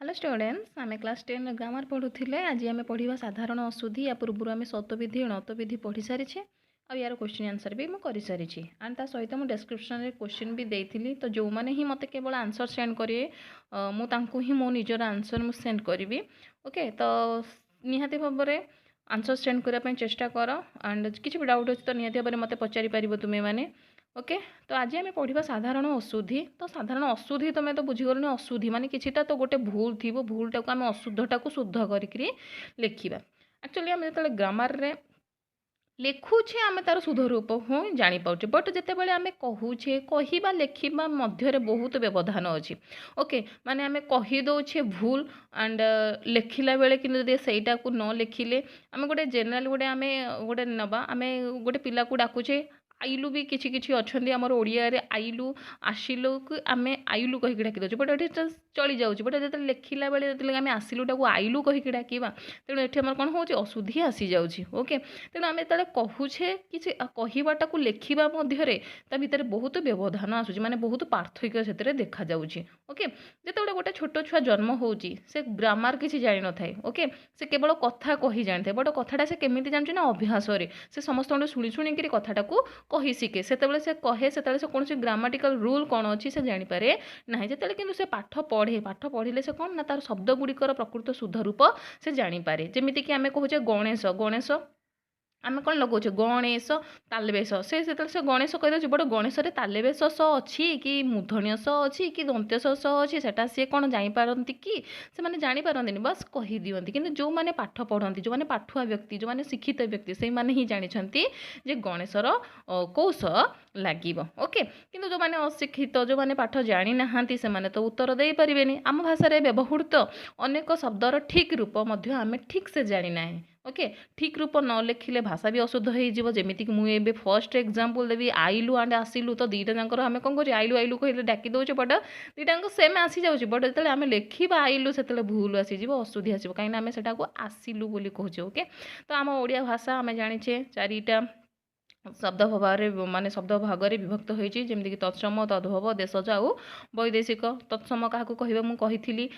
Hello students आम class 10 grammar पढ़ुले आज आम पढ़ा साधारण अशुद्धि या पूर्व आम शतविधि अणतविधि पढ़ी सारी आ यार क्वेश्चन आंसर भी मुझे सारी एंड ता सहित मुझे डिस्क्रिप्शन में क्वेश्चन भी देती तो जो मैंने ही मत केवल आंसर सेंड करेंगे मुझे ही मो निजर आंसर मुझे सेंड करी ओके तो निहाती भाव में आंसर सेंड करने चेष्टा कर एंड किसी भी डाउट अच्छे तो निहाती भाव में मत पचारि पार तुम्हें मैंने ओके तो आज आम पढ़ा साधारण अशुद्धि तो साधारण अशुद्धि तुम्हें तो बुझीगल अशुद्धि माने किसीटा तो गोटे भूल थी भूलटा को आम अशुद्धटा को शुद्ध करके लिखा एक्चुअली आम जो ग्रामर रे लिखुचे आम तार शुद्ध रूप हूँ जापाचे बट जितेबाला आम कहूचे कहवा लिखा मध्य बहुत व्यवधान अच्छी ओके माने आम कहीदे भूल एंड लिखला बेले कि सहीटा को न लिखिले आम गोटे जेनेल गोटे आम गोटे नवा आम गोटे पिला को डाकुचे आइलु भी किसी किसी अच्छा आमर ओडिया आइलु आसिलु कि आम आइलु कहीकि डाकी दे बट ये चली जाऊँगी बट जो लिखला बेले जो आम आसिलुटा को आइलु कहीकि डाकवा तेणु ये आम कौन हो अशुद्धि आसी जाऊँगी ओके तेणु आम जो कहूचे कि कहवाटा को लिखा ता भितर बहुत व्यवधान आसूँ माने बहुत पार्थक्य से देखा जाऊँगी ओके जिते गोटे छोट छुआ जन्म होची से ग्रामर किसी जान न थाए ओके से केवल कथा कही जानी था बट कथाटा से केमी जानते ना अभ्यास से समस्त शुणी शुणिक कथाटा को कही शिखे से से कहे से कौन ग्रामाटिकल रूल कौन अच्छी से जानीपे ना जिते कि से पाठ पढ़े से कौन ना तार शब्द गुड़िकर प्रकृत शुद्ध रूप से जानीपे जमीक आम कहे गणेश गणेश आम कौन लगौचे गणेश तालबेश से गणेश कहीदे बट गणेश तालबेश स अच्छी कि मूर्धन्य स अच्छी कि दंत्यस स अच्छी से सी कौन जापारती कि से मैंने जापारती बस कही दिखती कि जो मैंने पाठ पढ़ती जो मैंने पाठुआ व्यक्ति जो मैंने शिक्षित व्यक्ति से मैंने ही जानते जे गणेशर कौश लगे ओके किंतु जो मैंने अशिक्षित जो मैंने पाठ जानी ना से तो उत्तर दे पारे आम भाषा व्यवहृत अनेक शब्दर ठीक रूप आम ठीक से जानी ना ओके ठीक रूप न लिखिले भाषा भी अशुद्ध हो जमीक मुझे फर्स्ट एग्जांपल देवी आइलु एंड आसिलु तो दुईटा जाकर आम कौन कर आइलु आइलु कहले डाकी दौचे बट दुईटा सेम आसी जाऊँगी बट जो आम लिखा आइलु से भूल आसीज अशुद्धि आसो कहीं आम से आसिलु बोली कहूचे ओके तो आम ओडिया भाषा आम जाचे चारिटा शब्द भाव माने शब्द भाग में विभक्त होती जमीक तत्सम तद्भव देशज आउ वैदेशिक तत्सम क्या कह मुझे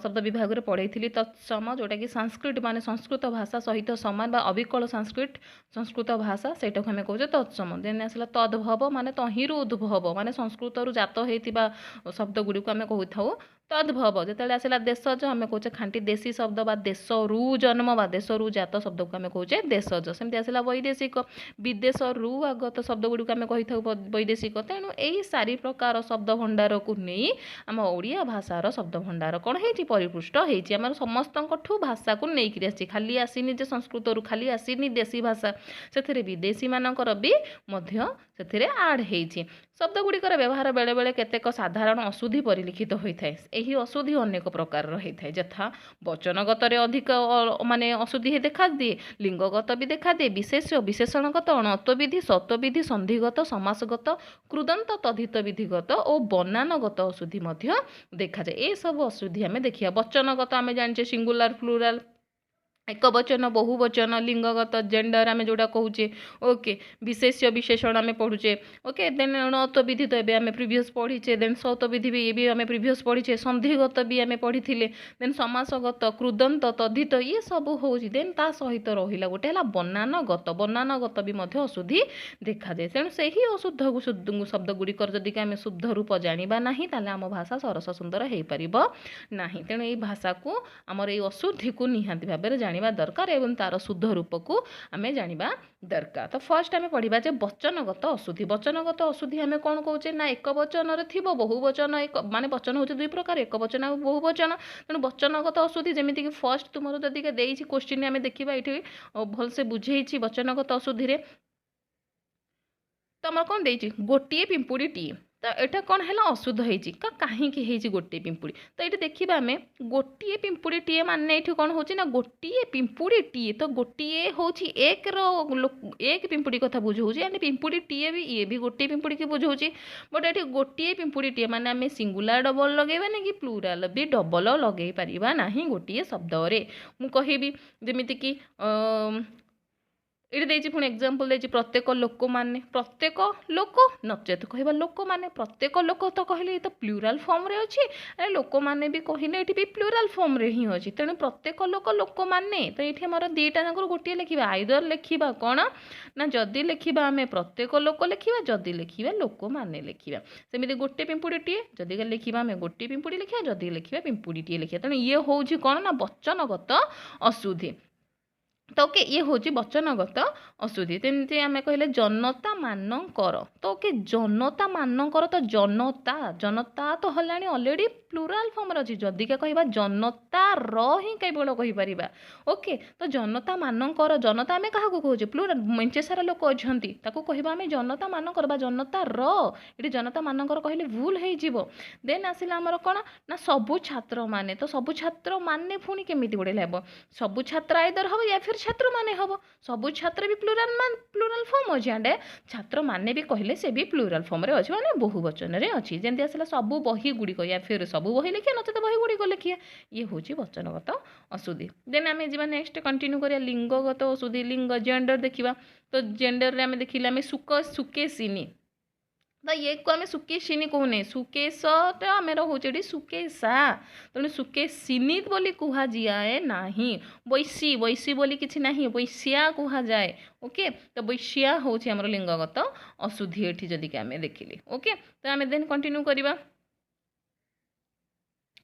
शब्द विभाग में पढ़ाई तत्सम जोटा कि संस्कृत माने संस्कृत भाषा सहित सामान अविकल संस्कृत भाषा से आम कहे तत्सम देन आसला तद्भव माने तहिरु उद्भव माने संस्कृत जात होता शब्द गुड़ी को आम कही तद्भव जो आसला देशज आम कहे खांटी देशी शब्द बा देशरू जन्म बा देशरू जात शब्द को आम कहे देशज सेमती आसला वैदेशिक विदेश रु आगत शब्द गुड़ी को आम कही था वैदेशिक तेणु यही सारी प्रकार शब्द भंडार को नहीं आम ओडिया भाषार शब्द भंडार कौन है परिपुष्ट होम समस्त भाषा को लेकर आसी खाली आसीनी जे संस्कृत रु खाली आसीनी देशी भाषा से विदेशी मानकर भी से आड होती शब्द गुड़िकर व्यवहार बेले बेले केतेक साधारण अशुद्धि परिलिखित होता है यही अशुद्धि अनेक प्रकार होता है यथा वचनगत अधिक माने अशुद्धि देखा दिए लिंगगत भी देखा दिए विशेष विशेषणगत अणत्वविधि शतविधि संधिगत समासगत कृदंत तद्धित विधिगत और बनानगत अशुद्धि देखा जाए ये सब अशुद्धि आम देखिए वचनगत आम जाने सिंगुलर प्लूराल एक वचन बहुवचन लिंगगत जेंडर आम जोड़ा कहूचे ओके विशेष्य विशेषण आम पढ़ुचे ओके देन अणत्वविधि तो ये आम प्रिवियस पढ़ीचे देन शतविधि भी ये भी आम प्रिवियस पढ़ीचे संधिगत भी आम पढ़ी देन समासगत कृदंत तद्धित ये सब हूँ देन ता सहित रहा गोटे है बनानगत भी अशुद्धि देखा जाए तेणु से ही अशुद्ध शब्द गुड़िकर जदि आम शुद्ध रूप जाना ना आम भाषा सरस सुंदर हो पार ना तेणु ये भाषा को आमर ये अशुद्धि को निहाती भाव में जाना दरकार एवं तार शुद्ध रूप को आम जाना दरकार तो फर्स्ट आम पढ़ा जे वचनगत अशुद्धि आम कौन कहे ना एक वचन बहुवचन एक माने वचन हूँ दुई प्रकार एक वचन और बहुवचन तेणु वचनगत अशुद्धि जमीक फर्स्ट तुम जदि देती क्वेश्चन आम देखा ये भलसे बुझे वचनगत अशुद्धि तुम कौन देती गोटे पिंपुड़ीटीए तो यहाँ कौन है अशुद्ध होती कहीं गोटे पिंपुड़ी तो ये देखा आम गोटे पिंपुड़ीटीए माने ये कौन हो गोटे पिंपुड़ीटीए तो गोटे हूँ एक पिंपुड़ी कथा बुझाऊँ एंड पिंपुड़ीटीए भी ये भी गोटे पिंपुड़ी की बुझाऊँ बट ये गोटे पिंपुड़ीटीए माने आम सिंगुलर डबल लगेबानी कि प्लूराल भी डबल लगे पारिबा नाही गोटे शब्द मुझे जमीक ये देछि पुणी एग्जांपल देछि प्रत्येक लोक माने प्रत्येक लोक नचेत कहबा लोक माने प्रत्येक लोक तो कहले तो प्लूराल फॉर्म रे अछि अरे लोक माने भी कहले एठी भी प्लूराल फॉर्म रे ही अछि तेणु प्रत्येक लोक लोक माने तो एठी हमर दीटा जाकर गोटे लिखिबा आइदर लिखिबा कोन ना जदी लिखिबा हमें प्रत्येक लोक लिखिबा जदी लिखिबा लोक माने लिखिबा सेमिति गोटे पिंपुड़ीटीए जदी लिखिबा हमें गोटे पिंपुड़ी लिखिबा जदी लिखिबा पिंपुड़ीटीए लिखिबा तेणु ये होउछि कोन ना वचनगत अशुद्धि तो ओके ये हूँ वचनगत अशुद्धि तेमती आम कहले जनता मानकर तो ओके जनता मानकर तो जनता जनता तो हलानी ऑलरेडी प्लूराल फॉर्म अच्छी जदि क्या कहबा जनता रि केवल कहीपर ओके तो जनता मानकर जनता आम क्या कहे प्लूराल मेंचे सारा लोक अच्छा कहबा आम जनता मानकर बा जनता ये जनता मानकर कहले भूल हो देन आसला आमर कौन ना सबू छात्र माने तो सबू छात्र माने पुणी केमी गोटे हे सबू छात्र आइदर हम या फिर छात्र माने हम सबू छात्र भी प्लूराल फॉर्म अच्छे एंड छात्र माने भी कहले से भी प्लूराल फॉर्म रे अच्छे माने बहुवचन रे अच्छी जमी आसला सबू बही गुड़िक या फिर सबू बही लिखिए नचेत बही गुड़िक लिखिए ये हूँ वचनगत अशुद्धि देन आम जी नेक्स्ट कंटिन्यू करिया लिंगगत अशुद्धि लिंग जेंडर देखा तो जेंडर रे आम देखिले आम सुकेसिनी तो ये को आम सुकेसिनी कहूने सुकेश तो आम रोचे सुकेशा तेणु सुकेसिनी बोली कुहा जाए नहीं वैशी वैशी बोली किसी नहीं वैश्या कुहा जाए ओके तो वैश्या हूँ आम लिंगगत अशुद्धि ये जदि आम देखिले ओके तो आम देन कंटिन्यू करवा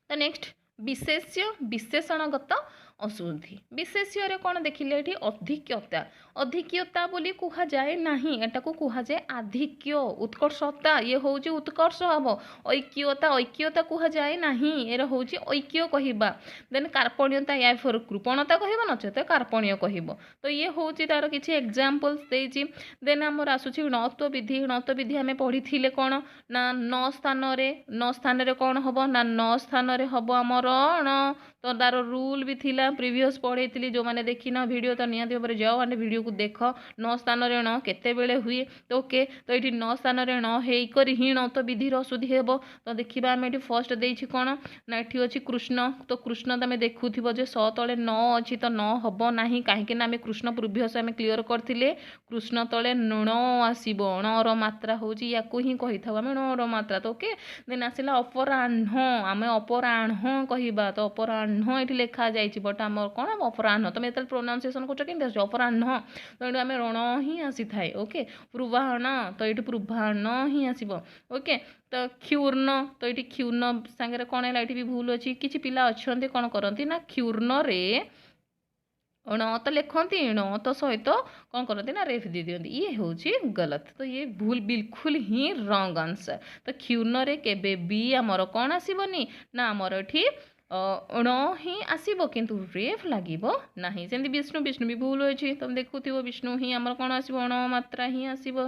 तो नेक्स्ट विशेष्य विशेषणगत अशुद्धि विशेष्य कौन देखिले ये अधिक्यता अधिक्यता बोली कुहा जाए नहीं एटा को कुहा जाए आधिक्य उत्कर्षता ये हूँ उत्कर्ष हम ऐक्यता ऐक्यता कुहा जाए नहीं ये हूँ ऐक्य कहवा देन कार्पण्यता या फिर कृपणता कह नचेत कार्पण्य कह तो ये हूँ तार किसी एग्जाम्पल्स देती देन आमर आसूँ णत्व विधि आम पढ़ी थे कौन ना न स्थान कौन हम ना न स्थान हम आमर ण तो तार रूल भी थिला प्रीवियस पढ़े जो मैंने देखी ना वीडियो तो निहाती भाव में जाओ मैंने वीडियो को देख न स्थान ण केते बेले हुए तो ओके तो ये न स्थान ण होकर ही ण तो विधि अशुद्धि हे तो देखा आम ये फर्स्ट देछि कौन ना ये अच्छी कृष्ण तो कृष्ण तुम देखुव जे स तले न अच्छी तो न हम ना कहीं आम कृष्ण प्रीवियस आम क्लीयर करते कृष्ण तले ण आसो णर मात्रा हूँ या ही कही था आम णर मात्रा तो ओके देन आसला अपराह्न आम अपराह्न कहवा तो अपराह्न ये लिखा जाइए बट आम कौन अपराह्न तुम ये प्रोनाउंसिएशन कर अपराह्न तो ये आम रण ही आसी थाए ओके पूर्वाह्न तो ये पूर्वाह्न ही आसो ओके तो क्षूर्ण तो ये क्षूर्ण सांगे कौन है ये भी भूल अच्छी किसी पिला अच्छा कौन करती ना क्षूर्ण रे ण तो लिखती ण तो सहित कौन करती ना रेफ दे दिखती ये हूँ गलत तो ये भूल बिल्कुल ही रंग आंसर तो क्षूर्ण रे केबे भी आमर कौन आसबनी ना आमर एठी ण ही आसब किंतु रेफ लगे ना सेमती विष्णु विष्णु भी भूल अच्छी तुम देखुव विष्णु ही आमर कौन आसो ण मात्रा ही आसब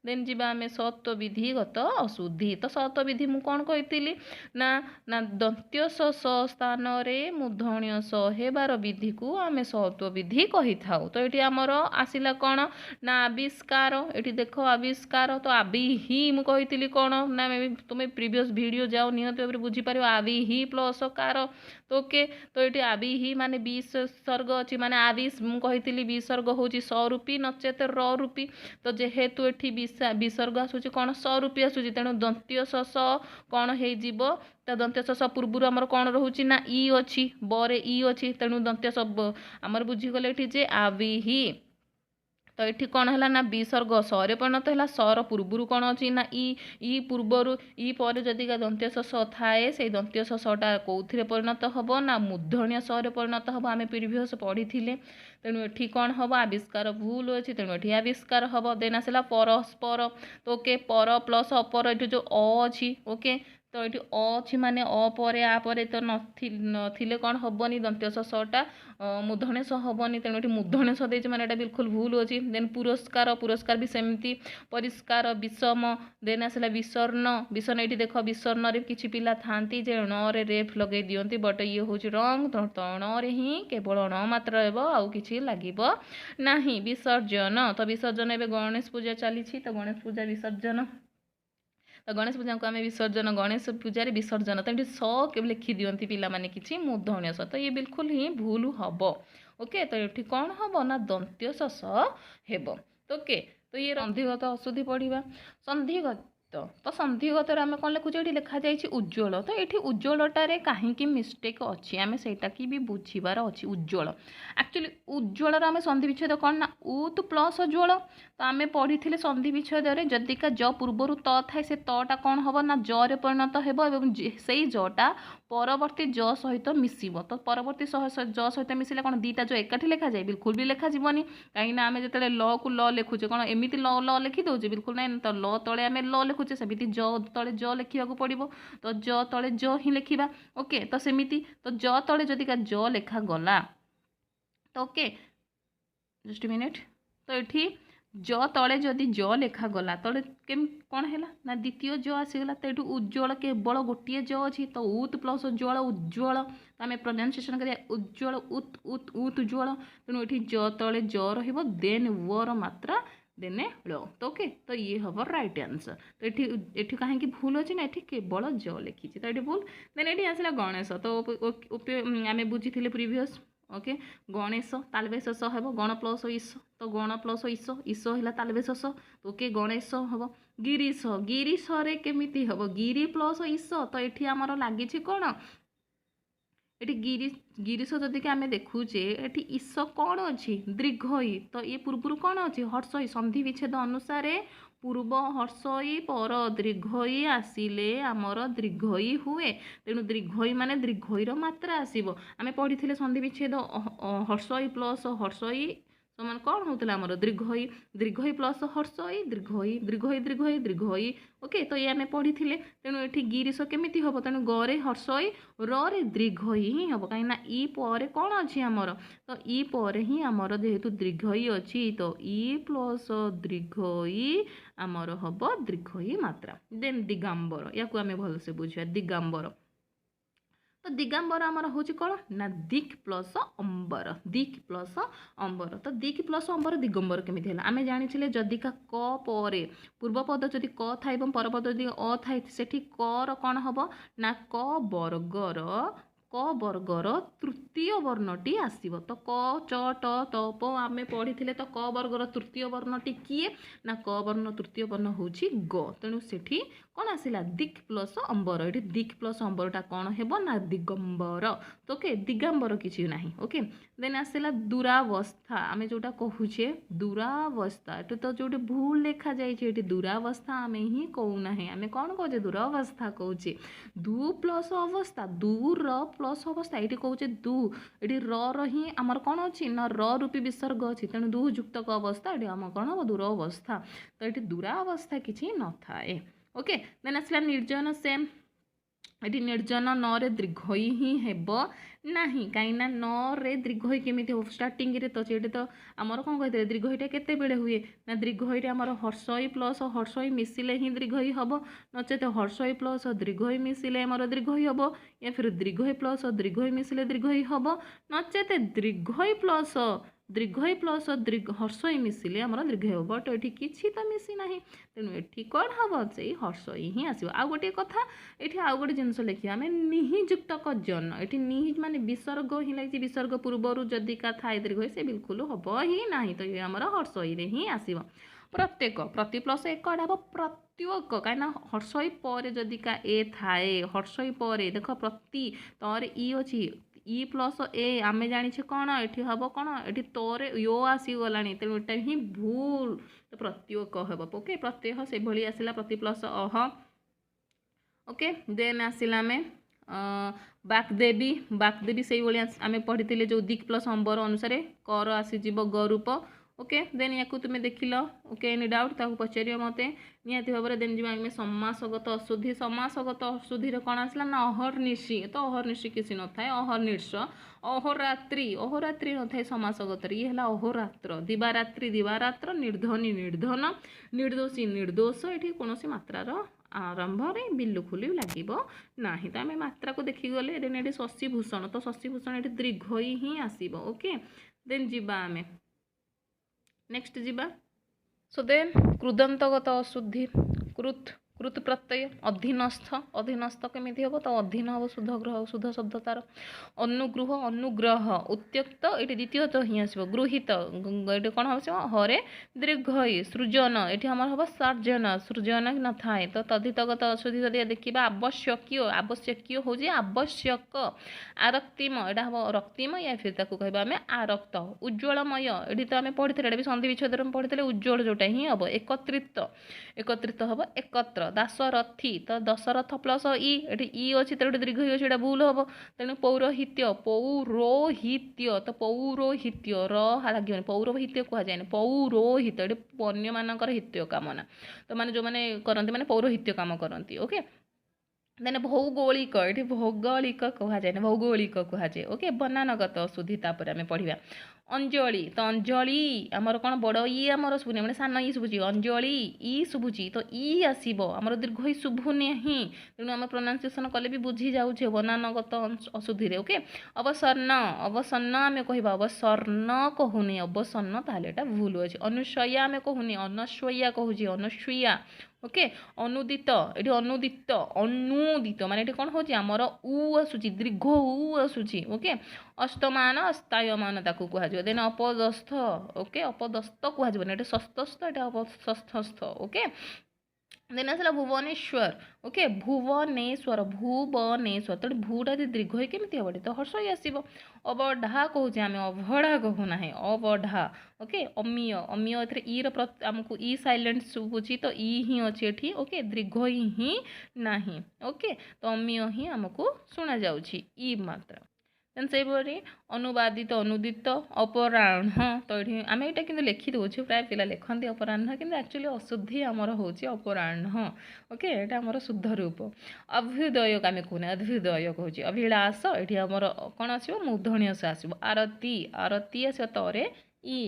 देन जी आम सत्व विधिगत अशुद्धि तो सत्व विधि मु कौन कही ना ना दंत्य स स्थान मूर्धन्य स हेबार विधि को आम सत्व विधि कही था तो ये आमर आसला कौन ना आविष्कार ये देख आविष्कार तो आबि ही मु कही कौन ना तुम्हें प्रीवियस वीडियो जाओ निहत भाव बुझीपार आबि ही प्लस कार तो ओके तो ये आबि ही माने विसर्ग अच्छी माने आविष मु कही विसर्ग हूँ सरूपी नचेत रूपी तो जेहेतु ये विसर्ग आसूँ कौन सरूपी आसूँ तेणु दंत्य स कौन हो तो दंत्य स पूर्व आमर कौन रोचे ना ई अच्छी बरे ई अच्छी तेणु दंत्य स आमर बुझीगले ये आबि ही तो ये कौन है ना विसर्ग सरे परिणत है सर पूर्वर कौन अच्छी ना ई पूर्वर ई पर जदि दंत्य स थाए से दंत्य सटा कौन परिणत हम ना मूर्धन्य सरे परिणत हम आम प्रीवियस पढ़ी तेणु ये कौन हम आविष्कार भूल अच्छी तेणु ये आविष्कार हम देन आसला परस्पर तो ओके पर प्लस अपर ये जो अच्छी ओके तो ये अच्छी माने अपर आपर तो नथिले कौन हेनी दंत्य सटा मूर्धन्य स हेनी तेणु ये मूर्धन्य स देती मैंने बिल्कुल भूल अच्छी देन पुरस्कार पुरस्कार भी सेमती परिष्कार विषम देन आसला विसर्ण विसर्ण ये देख विसर्ण रे किसी पिला थांती जे णे रेफ लगे दियंती बट ये हूँ रंग तो णे ही केवल ण मात्र आउ कि लगे ना विसर्जन तो विसर्जन एवं गणेश पूजा चली तो गणेश पूजा विसर्जन तो गणेश पूजा को आम विसर्जन गणेश पूजा विसर्जन तो ये स लिखि दिखती पिला माने किसी मूर्धन्य स तो ये बिल्कुल ही भूल हम ओके तो ये कौन हम ना दंत्य शस हेब ओके तो ये संधिगत अशुद्धि पढ़ा संधिगत तो संधिगत आम कौन लिखुचे ये लिखा जाए उज्ज्वल तो ये उज्ज्वलटारे कहीं मिस्टेक अच्छी आम सेटा की भी बुझीबार अच्छी उज्ज्वल एक्चुअली उज्ज्वल आम संधि विच्छेद कौन ना उत प्लस उज्ज्वल तो आम पढ़ी संधि विच्छेद जदिका ज पूर्वर त थाए से तटा कौन हम ना जरे परिणत हो से जटा परवर्ती ज सहित मिसिब तो परवर्ती ज सहित मिसिले कौन दीटा जो एकाठी लिखा जाए बिल्कुल भी लिखा जीवनी कहीं आम जो ल को ल लिखुचे कौन एमती ल ल लिखि दौचे बिल्कुल ना तो ल तले आम ल लिखुचे सेमती ज तले ज लिखा पड़ो तो ज तले ज ही लिखा ओके तो सेमती तो ज तले जदिका ज लिखा गला तो ओके जस्ट मिनिट तो ये ज तले जदि ज लिखा गला तले केम कौन है ना द्वितीय ज आसीगला तो ये उज्ज्वल केवल गोटे ज अच्छी तो उत प्लस उज्ज्वल उज्ज्वल तो आम प्रोनाउंसिएशन करिया उज्ज्वल उत उत उत उज्ज्वल तेणु ये ज तले ज रहिबो देन वर मात्रा देने लो तो ओके तो ये हम राइट आंसर तो ये कहीं भूल अच्छी ना ये केवल ज लिखी तो ये भूल देन ये आसला गणेश तो आम बुझी प्रिवियस ओके गणेश तालबे शेष हम गण प्लस ईश तो गण प्लस ईश ईश है तालबे शेष तो ओके गणेश हम गिरीश गिरीश केमी हम गिरी प्लस ईश तो ये आमर लगी कौन ये गिरीश जदि आम देखुचे ये ईश कौन अच्छी दीर्घई तो ये पूर्व कौन अच्छी हर्षई संधि विच्छेद अनुसार पूर्व हर्षई पर दीर्घई आसिले आमर दीर्घई हुए तेणु दीर्घई माने दीर्घईर मात्रा आसब आम पढ़ी संधि विच्छेद हर्षई प्लस हर्षई समान कौन होता आमर दीर्घई दीर्घई प्लस हर्षई दीर्घई दीर्घई दीर्घई दीर्घई ओके तो ये आम पढ़ी तेणु ये गिरीश केमी हम तेणु गरे हर्षई रे दीर्घई ही हम कहीं ई पर कौन अच्छी आमर तो ई पर ही आमर जेहेतु दीर्घई अच्छी तो ई प्लस दीर्घई आमर हम दीर्घई मात्रा देन दिगंबर या आम भलसे बुझा दिगंबर तो दिगंबर आमर हूँ कौन ना दिक् प्लस अंबर दिक् प्लस अंबर तो दिक् प्लस अंबर दिगंबर केमी है आम जानी जदिका क परे पूर्व पद जदि क था पर पद जदि अ था सेठी कर कौन हम ना क वर्गर तृतीय वर्णटी आसब तो क च ट त प आम पढ़ी तो क वर्गर तृतीय वर्णटी किए ना क वर्ण तृतीय वर्ण हूँ ग तेणु सेठी कौन आसला दिक् प्लस अंबर ये दिक् प्लस अंबरटा कौन है ना दिगंबर तो ओके दिगंबर किसी ना ओके देन आसला दुरावस्था आम जोटा कहूचे दुरावस्था ये तो जो भूल लिखा जाए दुरावस्था आम ही कहूना आम कौन कहे दुरावस्था कहे दु प्लस अवस्था दूर प्लस अवस्था ये कहे दु ये री आमर कौन अच्छी ना रूपी विसर्ग अच्छी तेणु दु युक्तक अवस्था ये आम कौन हम दुरावस्था तो ये दुरावस्था किसी न थाए ओके देन आसला निर्जन सेम ये निर्जन न दीर्घई ही हेब नहीं कहीं न रे दीर्घई केमी हो स्टार्टिंग रे तो ये तो आमर कौन कहते दीर्घईटा केते बेले हुए ना दीर्घई आमर हर्षई प्लस हर्षई मिसिले ही दीर्घई हम नचेत हर्षई प्लस दीर्घई मिसिले आमर दीर्घई हम या फिर दीर्घई प्लस दीर्घई मिसिले दीर्घई हम नचेत दीर्घई प्लस दीर्घई प्लस हर्षई मिसिले आमर दीर्घ हो बट ये किसी तो मिसी ना तेणु ये कौन हम से हर्षई ही आसो आ गोटे कथा ये आउ गोटे जिनस लिखा आम निजुक्तक जन ये निहि मान विसर्ग ही लगी विसर्ग पूर्वर जदिका थाए दीर्घ से बिल्कुल हम ही ना तो ये आमर हर्षई ही आसो प्रत्येक प्रति प्लस एक हम प्रत्येक कहीं हर्षई पर जदिका ए थाए हर्षई पर देख प्रति तर ई अच्छी ई प्लस ए आम जाने कौन ये हम कौन ये तोरे यो आसीगला तेणु यहाँ ही भूल तो प्रत्येक हम ओके प्रत्यय से भाई आसला प्रति प्लस अह ओके देन आसला आम बाकदेवी से आम पढ़ी जो दिक् प्लस अंबर अनुसार कर आसीज गरूप ओके देन या तुम्हें देख लो ओके एनी डाउट ताको पचार मत निहाती भाव में देन जी समासगत अशुद्धि समासगत अशुद्धि कौन आसला ना अहर्निशी तो अहर्निशी किसी न था अहर्निश अहोरात्रि अहोरात्रि न था समासगत ये है अहोरात्र दिवारात्रि दिवारात्र निर्धनी निर्धन निर्दोषी निर्दोष ये कौन मात्रार आरंभ में बिल्कुल लगे ना तो आम मात्रा को देखीगले देन ये शशिभूषण तो शशिभूषण ये दीर्घई ही आसब ओके देन जीवा आम नेक्स्ट जीवा सो देन कृदंतगत अशुद्धि कृत कृत प्रत्यय अधीनस्थ अधीनस्थ केमिति हम तो अधीन हम शुद्ध ग्रह शुद्ध शब्द तार अनुगृह अनुग्रह उत्त्यक्त ये द्वितीय तो ही आसो गृहित ये कौन हम हरे दीर्घ सृजन ये आम हम सर्जन सृजन न थाए तो तद्धितगत अशुद्धि जदि देखा आवश्यक आवश्यक हूँ आवश्यक आरक्तिम यहाँ हम रक्तिम या फिर ताको कहबा आम आरक्त उज्ज्वलमय ये तो आम पढ़ी थे भी संधि विच्छेद पढ़ी उज्ज्वल जोटा ही हम एकत्रित एकत्रित हम एकत्र दासरथी तो दशरथ प्लस ई अच्छी तो दीर्घ ही अच्छे भूल हम तेणु पौरोहित्य पौरोहित्य तो पौरोहित्य लगे पौरोहित्य कहुए पौरोहित ये अन्य मानकर हित्य कामना तो मैंने जो मैंने करती मैंने पौरोहित्य काम करती ओके देन भौगोलिक ये भौगोलिक कहुए भौगोलिक कहुए ओके बनानगत अशुद्धि तापर आम पढ़ा अंजलि तो अंजलि आमर कौन बड़ ई आमर शुभुनि मैंने सान ई शुभुची अंजलि ई शुभुची तो ई आसो आमर दीर्घ ही शुभुनि ही तेणु आम प्रोनाउंसिएशन कले भी बुझी जाऊे बनानगत अशुद्धि ओके अवसन्न अवसन्न आम कह अवसर्ण कहूनी अवसन्न ताहले एटा भूल अच्छे अनुशया आम कहूनी अनस्वया कहूँ अनस्वया ओके अनुदित ये अनुदित अनुदित माने ये कौन हो आमर उ आसूची दीर्घ उ आसूची ओके अस्तमान अस्तायमान ताकू कहुए देन अपदस्थ ओके अपदस्थ कहबन ये षष्ठस्थ ये अपस्थस्थ ओके देन आसला भुवनेश्वर ओके भुवनेश्वर भुवनेश्वर तो भूटा दीर्घ ही केमी हम तो हर्ष ही आसो अवढ़ा कहूँ आम अवढ़ा कहूना अवढ़ा ओके अमीय अमीय ए आमको ई साइलेंट शुभुची तो ई ही अच्छे ये ओके दीर्घ ही ना ओके तो अमीय ही आमको शुणा जाऊँगी ई मात्र देन से भाई अनुवादित अनुदित अपराह्न तो ये आम यहाँ कि लिखि दूसरे प्राय पिला लिखती अपराह्न कि एक्चुअली अशुद्धि आमर हूँ अपराह्न ओके यहाँ आमर शुद्ध रूप अभ्युदय आम कहूना अभ्युदय कहूँ अभिलाष ये आमर कौन आसो मूर्धन्य से आसो आरती आरती आस तरे ई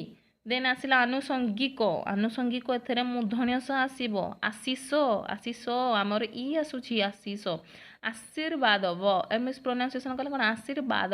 देन आसला आनुषंगिक आनुषंगिक एथेर मूर्धन्य से आसो आशीष आशीष आमर ई आसूची आशीष आशीर्वाद व एम एस प्रोनाउंसिएशन कले कौन आशीर्वाद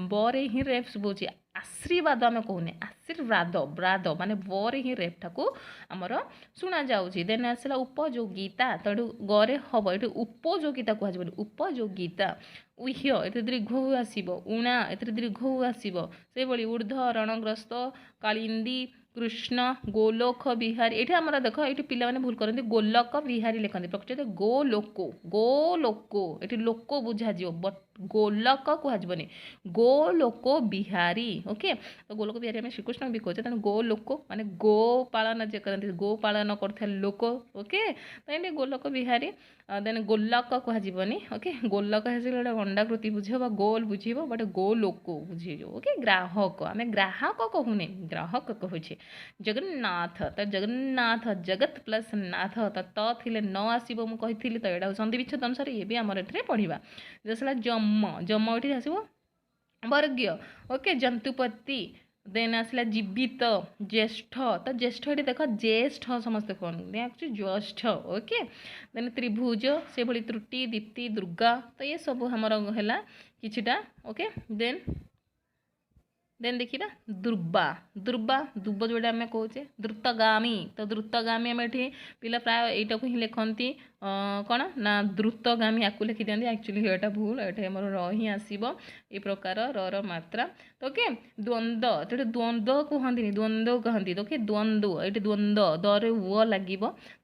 बरे ही रेफ शुभुची आशीर्वाद आम कहूने आशीर्वाद ब्राद माने बरे ही रेफटा को आमर शुणा जाऊँगी देन आसला उपयोगिता तो ये गरे हम ये उपयोगिता कहुए उपयोगिता उह्य ये दीर्घ आसो उणा ए दीर्घ आसो से ऊर्ध रणग्रस्त कालिंदी कृष्ण गोलोक बिहारी ये आम देख ये पे भूल करते गोलोक बिहारी लिखते प्रकृत गोलोको ये लोक बुझा बट गोलोक कहबनी गोलोक बिहारी ओके तो गोलोक बिहारी आम श्रीकृष्ण भी कहे तेणु गोलोक माने गो पालन जे करते गो पालन कर लोक ओके तो ये गोलोक बिहारी देन गोलोक कहबनी ओके गोलोक गोटे अंडाकृति बुझ गोल बुझ बट गोलोक बुझे ओके ग्राहक आम ग्राहक कहूने ग्राहक कहूचे जगन्नाथ तो जगन्नाथ जगत प्लस नाथ तो थे न आसो मुझे तो यहाँ संधि विच्छेद अनुसार ये भी आम ये पढ़ा जैसा जम जम ये आसो वर्गीय ओके जंतुपति देन आसला जीवित ज्येष्ठ तो ज्येष्ठ ये देख ज्येष्ठ समस्त कहते एक्चुअली ज्येष्ठ ओके देन त्रिभुज से भाई त्रुटि दीप्ति दुर्गा तो ये सब हमर है किछिटा ओके देन देन देखिए दुर्बा दुर्बा दुब जोड़ा आम कहे द्रुतगामी तो द्रुतगामी आम ये पिला प्राय यहीटा को ही लिखती कौन ना द्रुतगामी आपको लिखि दिखाती एक्चुअली यहाँ भूल ये आम रही आसो ये प्रकार र मात्रा तो ओके द्वंद्व तो द्वंद्व कहती द्वंद्व कहती तो ओके द्वंद्व ये द्वंद्व दरे उ लगे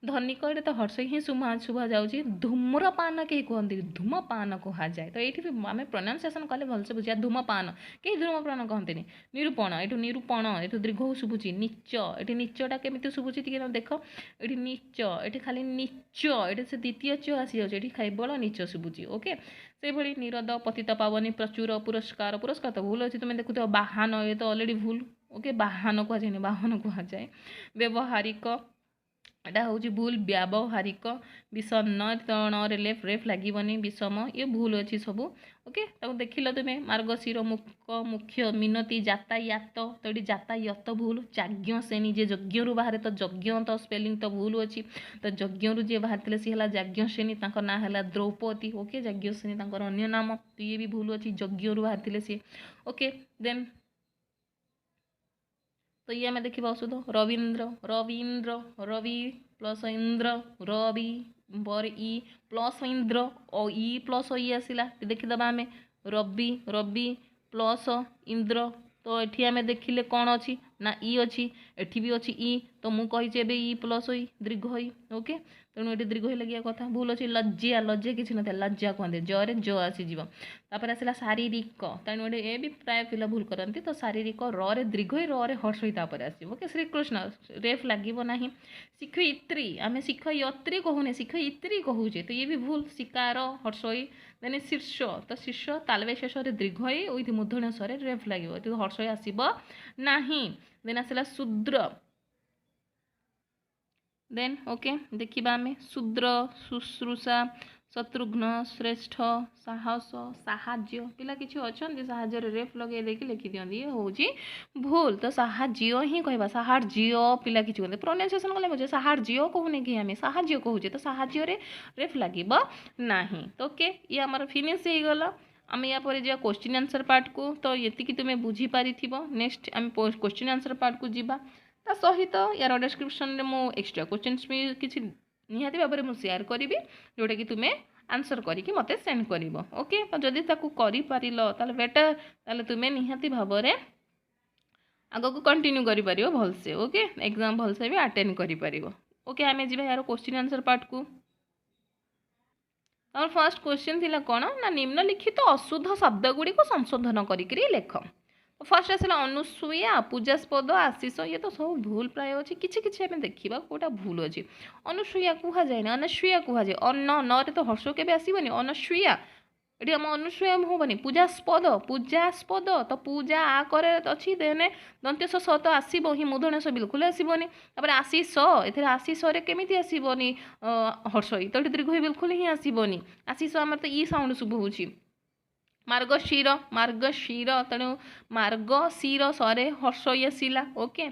धनिक ये तो हर्ष ही शुभा जाऊँगी धूम्रपान कहीं कहती धूमपान कहुए तो ये आम प्रोनाउंसिएशन कले भलसे बुझा धूमपान कहीं धूमपान कहते निरूपण ये निरूपण ये दीर्घ शुभुची नीच ये नीचटा केमी शुभुची देख ये नीच ये खाली नीच ये से द्वितीय च आसी जाए ये केवल नीच शुभुची ओके से भाई निरद पतित पावनी प्रचुर पुरस्कार पुरस्कार तो भूल अच्छे तुम्हें देखुथ बाहन ये तो अलरेडी भूल ओके बाहन कहुए बाहन कहुए व्यवहारिक यहाँ हूँ भूल व्यावहारिक विषन्न तण रेफ रेफ लगे विषम ये भूल अच्छी सब ओके देख लो तुम्हें मार्गशीर मुख मुख्य मिनती यातायात तो ये यातायात भूल जाज्ञ श्रेणी जे यज्ञ बाहर तो यज्ञ तो स्पेलिंग तो भूल अच्छी तो यज्ञ जी बाहर सी है जाज्ञ श्रेणी ना है द्रौपदी ओके जाज्ञ श्रेणी अन्य नाम तो ये भी भूल अच्छी यज्ञ बाहर सी ओके देन तो ये आम देखा औषध रवींद्र रवींद्र रवि प्लस इंद्र रवि बर ई प्लस इंद्र ओ ई प्लस ई आसला देखीदबा आम रवि रवि प्लस इंद्र तो ये आम देखिले कौन अच्छी ना ई अच्छी एठी भी अच्छी ई तो मुझे कही एबे ई प्लस ई दीर्घ ई ओके तेणु ये दीर्घ ही लगे कथा भूल अच्छी लज्जा लज्जा किसी ना लज्जा कहते जरे ज आसीज तापर आसला शारीरिक तेणु ये भी प्राय पिला भूल करती तो शारीरिक रे दीर्घ ही रे हर्ष ही तापर आसो ओके श्रीकृष्ण रेफ लगे ना शिक्षयित्री आम शिक्षयित्री कहूने शिक्षयित्री कहूचे तो ये भी भूल शिकार हर्षई देन शीर्ष तो शीर्ष तालवे शेष दीर्घ ही विथ मूर्धन्य स्वरे रेफ लगे तो हर्ष आसब ना देन आसला शूद्र देन ओके देखा आम शूद्र शुश्रूषा शत्रुघ्न श्रेष्ठ साहस साहाज्य पिला किसी अच्छा साहाଯ୍ୟ रेफ लगे देखिए लिखि दिखती ये हूँ भूल तो साहाଯ୍य ही कहवा साहाଯ୍य पिला किसी कहते प्रोनाउंसिएशन कले मुझे साहाଯ୍य कहूने कि आम साहाଯ୍य कहूचे तो साहाଯ୍य रेफ लगे ना तो ओके ये आमर फिनिश हो गला आम या पर जा क्वेश्चन आंसर पार्ट को तो ये तुम्हें बुझीपारी नेक्स्ट आम क्वेश्चन आंसर पार्ट को जीवा ता सहित यार डिस्क्रिप्शन में मो एक्स्ट्रा क्वेश्चंस भी किसी निहाती भाव में शेयर करी जोटा कि तुम्हें आंसर करके मत सेंड कर ओके जदि ताकू करि पारिलो ताले बेटर ताले तुम्हें निहाती भाव में आग को कंटिन्यू कर भलसे ओके एग्जाम भलसे भी अटेंड कर ओके आम जी यार क्वेश्चन आंसर पार्ट को और फर्स्ट क्वेश्चन थी कौन ना निम्नलिखित अशुद्ध शब्द गुड़ी को संशोधन करी लेख फर्स्ट आसला अनुसूया पूजास्पद आशीष ये तो सब भूल प्राय अच्छे किसी आम देखा कौटा भूल अच्छी अनुसूया कहुए अनसूया कहुए अन्न न तो हर्ष के आसबनी अनसूया ये आम अनुसूया हेनी पूजास्पद पूजास्पद तो पूजा आ करे अच्छी देने दंत्यस स तो आसब ही मूर्धन्य स बिल्कुल आसबनी आशीष ए आशीष केमी आसबनी हर्ष तो ये दीर्घ बिल्कुल ही आसबनी आशीष आम तो ई साउंड शुभ हो मार्गशीर तेणु मार्गशीर सरे हर्ष आसला ओके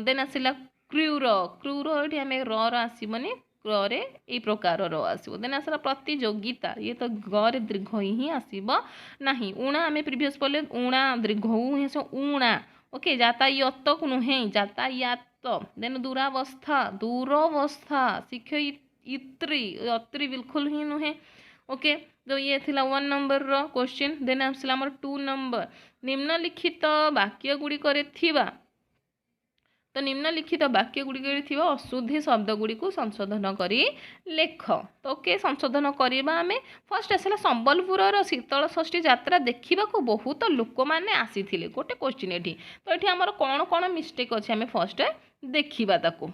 देन आसला क्रूर क्रूर ये आम र आसबनी रे ये प्रकार आसो देन आसला प्रतियोगिता ये तो गे दीर्घ ही आसब ना उणा आम प्रिवियस पढ़ले उणा दीर्घ ही आस उणा ओके यातायात को नुहे यातायात देन दुरावस्था दूरवस्था शिक्षयित्री अत्री बिल्कुल ही नुहे ओके तो ये थिला 1 नंबर रो क्वेश्चन देन आसला हमर 2 नंबर निम्नलिखित वाक्य गुड़िक तो निम्नलिखित वाक्य गुड़िक अशुद्धि शब्द गुड़ी को संशोधन करी लेख तो ओके संशोधन करवा आम फर्स्ट आसला संबलपुर शीतल षष्ठी यात्रा देखा बहुत लोक मैंने आसी गोटे क्वेश्चन ये तो ये आमर कौन कौन मिस्टेक अच्छे आम फर्स्ट देखा ताको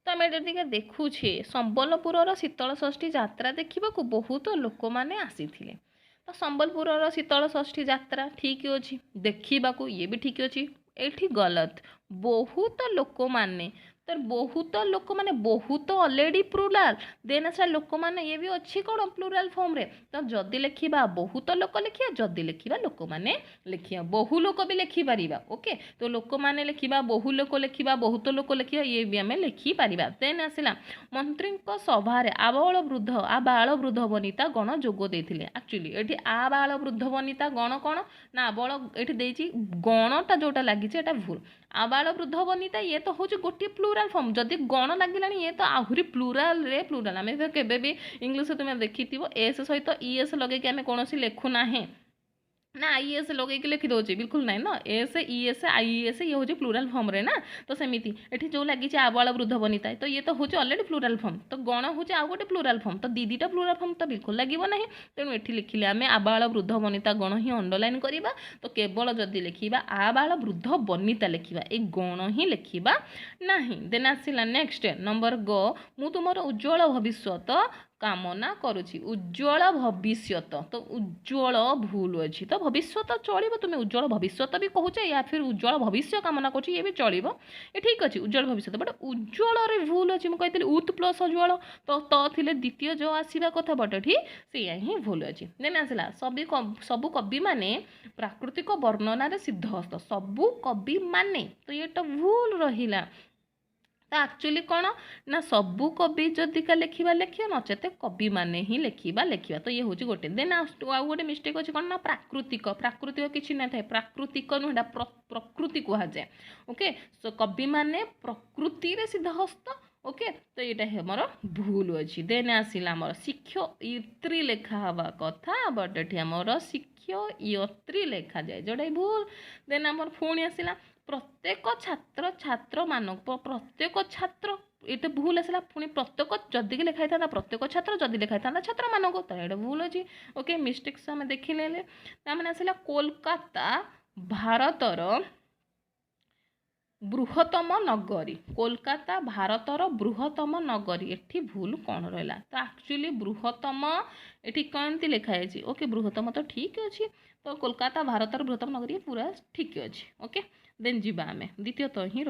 तो आम ये देखुचे संबलपुर शीतल षष्ठी यात्रा देखा बहुत लोक मैंने आसी तो संबलपुर शीतल षष्ठी यात्रा ठीक अच्छे देखा ये भी ठीक अच्छे ये गलत बहुत लोक मैंने तो बहुत लोक मैंने बहुत ऑलरेडी प्लुराल देन आसा लोक मैंने ये भी अच्छी कौन प्लुराल फॉर्म रे तो जदि लिखा बहुत लोक लिखा जदि लिखा लोक मैंने लिखा बहु लोक भी लिखिपर ओके तो लोक मैंने लिखा बहु लोक लिखा बहुत लोक लिखा ये भी आम लिखिपर देन आसला मंत्री सभार आबाल वृद्ध वनिता गण जोग देते एक्चुअली ये आबाल वृद्ध वनिता गण कौन ना आबाल ये गणटा जोटा लगी भूल आबाल वृद्ध वनिता ये तो हूँ गोटे प्लुराल फॉर्म जदि गण लगे ये तो आहरी प्लुराल रे प्लुराल आम तो केबे भी इंग्लिश तुम्हें देखी एस सहित ईएस लगे आम कौन लिखुना ना आईएस लगे लिखि दौचे बिल्कुल ना ना एस ईएस आईएस ये हूँ प्लुराल फॉर्म रे ना तो सेमती ये जो लगी आबाल वृद्ध वनिता तो ये तो हूँ ऑलरेडी प्लुराल फॉर्म तो गण हूँ आउ गोटे प्लुराल फॉर्म तो दीटा प्लुराल फॉर्म तो बिल्कुल लगे ना तेणु ये लिखिले आम आबाल वृद्ध वनिता गण ही अंडरलाइन करवा तो केवल जदि लिखा आबाल वृद्ध वनिता लिखा ये गण ही लिखा ना देन आसला नेक्स्ट नंबर ग मु तुमर उज्ज्वल भविष्यत कामना करुच्ची उज्ज्वल भविष्यत तो उज्ज्वल भूल अच्छी तो भविष्य चलो तुम्हें उज्ज्वल भविष्य भी कहूचे या फिर उज्ज्वल भविष्य कामना कर ये भी चलो ये ठीक अच्छे उज्ज्वल भविष्य बट उज्ज्वल भूल अच्छी मुझे कही उत प्लस उज्ज्वल तो थे द्वितीय जो आसवा कथा बट ये से ही भूल अच्छी देन आसला सबू कवि माने प्राकृतिक वर्णन सिद्धहस्त सबू कवि माने तो ये भूल रहा तो एक्चुअली कौन ना सबू कवि जदि का लिखा लिखिए नचेत कवि माने ही लिखा तो ये हूँ गोटे देन आउ गोटे मिस्टेक अच्छे कौन ना प्राकृतिक प्राकृतिक किसी ना था प्राकृतिक नुह प्रकृति कहुए ओके सो कवि माने प्रकृति रे सिद्धहस्त ओके तो यहाँ हमर भूल अच्छी देन आसला आमर शिक्षयित्री लेखा हवा कथा बट ये आमर शिक्षयित्री लेखा जाए जोटा भूल देन आमर पुणी आसला प्रत्येक छात्र छात्र मान प्रत्येक छात्र ये भूल आसला पुणी प्रत्येक जदि लिखाई था प्रत्येक छात्र जदि लिखाई था छात्र मान तो ये भूल अच्छी ओके मिस्टेक्स आम देखिले मैंने आसला कोलकाता भारतर बृहत्तम नगरी कोलकाता भारतर बृहत्तम नगरी एठी भूल कौन रहा तो एक्चुअली बृहत्तम एठी कौन लिखाई ओके बृहत्तम तो ठीक अच्छे तो कोलकाता भारतर बृहत्तम नगरी पूरा ठीक अच्छे ओके देन जीवा आम द्वितीय तो ही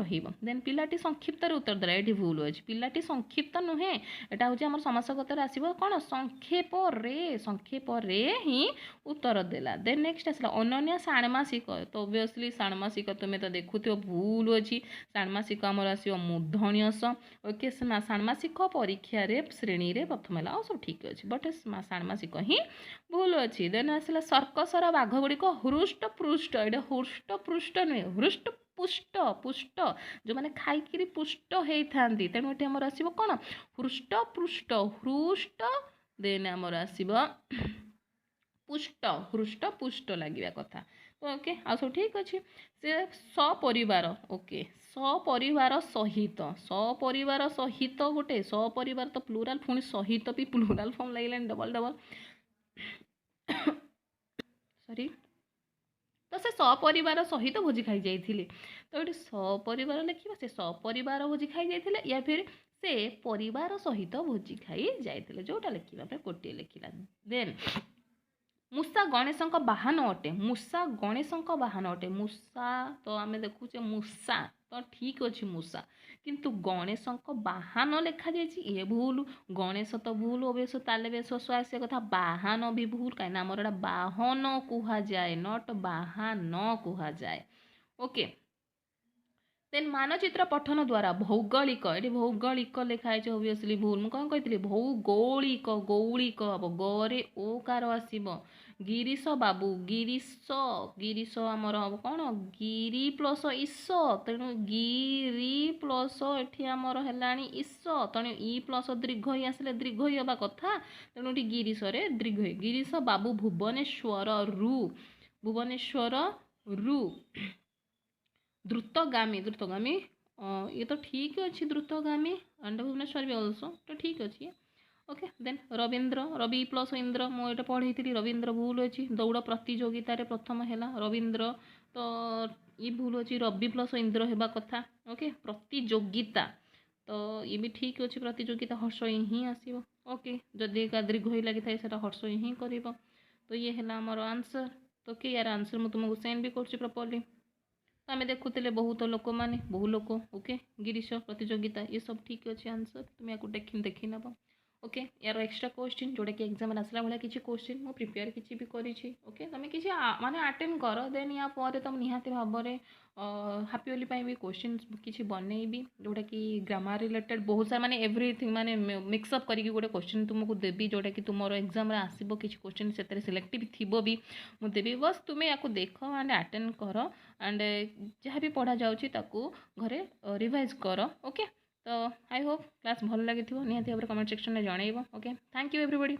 देन पिलाटी संक्षिप्त उत्तर देला ये भूल अच्छे पिलाटी संक्षिप्त नुहे यहाँ हूँ आम समासगत आसो कौन संक्षेप ही उत्तर देला देन नेक्स्ट आसला अनन्या षाण्मासिक तो ओबियसली षाण्मासिक तुम्हें तो देखुथ भूल अच्छी षाण्मासिक आमर आसो मूर्धन्य स ओके षाण्मासिक परीक्षा श्रेणी रे प्रथम है सब ठीक अच्छे बट षाण्मासिक ही भूल अच्छी देन आसला सर्कसर बाघ गुड़िक हृष्ट पृष्ठ ये हृष्ट पृष्ठ नुहे हृष्ट पुष्ट पुष्ट जो मैंने खाई पुष्ट होता तेणु ये आमर आसो कौन हृष्ट पृष्ठ हृष्ट देन आमर आसो पुष्ट हृष्ट पुष्ट लगे कथा ओके आ सब ठीक अच्छे से सपरिवार ओके सपरिवार सहित गोटे सपरिवार तो प्लूराल पुणी सहित भी प्लूराल फॉर्म लगे डबल डबल सॉरी तो से सपरिवार सहित भोजी खाई जाइए तो ये सपरिवार लिखा से सपरिवार भोजी खाई जाइए या फिर से परिवार सहित भोजी खाई जाइए जोटा लिखा गोटे लिखला देन मूषा गणेश बाहन अटे मूषा गणेश बाहन अटे मूषा तो आम देखुचे मूषा तो ठीक अच्छे मूषा किंतु गणेश बाहन लिखा जाइए ये भूल गणेश तो भूल ओवेश ताले बेश आसा कथा बाहन भी भूल कहीं आमर बाहन कहुए नट बाहन कहुए ओके देन मानचित्र पठन द्वारा भौगोलिक ये भौगोलिक लिखाई ओबियसली भूल मुझे कही भौगोलिक गौलिक हम गरे ओ कार आसब गिरीश बाबू गिरीश आमर हम कौन गिरी प्लस ईश तेणु गिरी प्लस ये आमर है ईश तेणु ई प्लस दीर्घ ही आसले दीर्घ ही हवा कथा तेणु ये गिरीश दीर्घ गिरीश बाबू भुवनेश्वर रु द्रुतगामी ये तो ठीक अच्छे द्रुतगामी अंड भुवनेश्वर भी ऑल्सो तो ठीक अच्छे okay then Ravindra Ravi plus Indra मुझे पढ़ी थी रवींद्र भूल अच्छी दौड़ प्रतियोगिता प्रथम है रवींद्र तो ये भूल अच्छी रवि प्लस इंद्र होगा कथा ओके प्रतियोगिता तो ये भी ठीक अच्छे प्रतियोगिता हर्ष ही आसो ओके जदि दीर्घ ही लगी था से हर्ष ही कर तो ये है आमर आंसर तो ओके यार आंसर मुझे तुमको सेंड भी कर प्रॉपर्ली तो आम देखुले बहुत लोक मैंने बहु लोक ओके गिरीश प्रतियोगिता ये सब ठीक अच्छे आंसर तुम या देखी नब ओके यार एक्स्ट्रा क्वेश्चन जोटा कि एग्जाम आसला भाई किसी क्वेश्चन मु प्रिपेयर किसी भी करी ओके तुम किसी माने अटेंड कर देन या पर तुम निहाती भाव में हापी होली भी क्वेश्चन किसी बनईबी जोटा कि ग्रामर रिलेटेड बहुत सारा माने एवरीथिंग माने मिक्सअप करके गोटे क्वेश्चन तुमको देवी जोटा कि तुम एग्जाम आसो किसी क्वेश्चन से सिलेक्टिव थी भी मुझे देवी बस तुम्हें या देख एंड अटेंड कर एंड जहाँ भी पढ़ा जाऊँ घरे रिवाइज कर ओके तो आई होप क्लास भल लगी निहाती भाव कमेंट सेक्शन में जनइब ओके थैंक यू एवरीबॉडी।